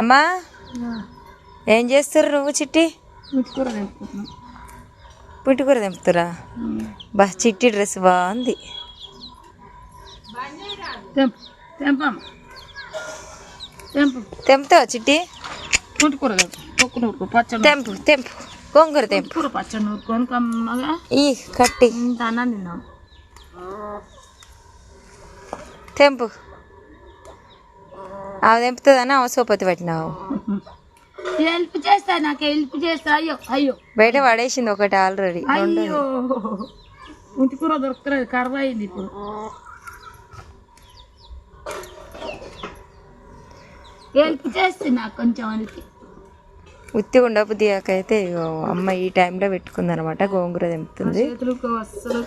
అమ్మా ఏం చేస్తారు నువ్వు చిట్టి? పుట్టుకూర తెంపుతురా? బా చిట్టి డ్రెస్ బాగుంది. తెంపుతావా చిట్టి? తెంపు తెంపు గోంగూర తెంపు ఈ కట్టి తెంపు. అవి తెంపుతుందని అవసోపతి పట్టినావు. హెల్ప్ చేస్తా, నాకు హెల్ప్ చేస్తా. అయ్యో అయ్యో బయట పడేసింది ఒకటి ఆల్రెడీ. అయ్యో ఇంటి కూర దొరుకుతుంది, కరువు అయింది ఇప్పుడు. హెల్ప్ చేస్తే నాకు కొంచెం అందుకే ఉత్తి ఉండబుద్ధి అయితే అమ్మ ఈ టైంలో పెట్టుకుంది అనమాట. గోంగూర తెంపుతుంది. అస్సలు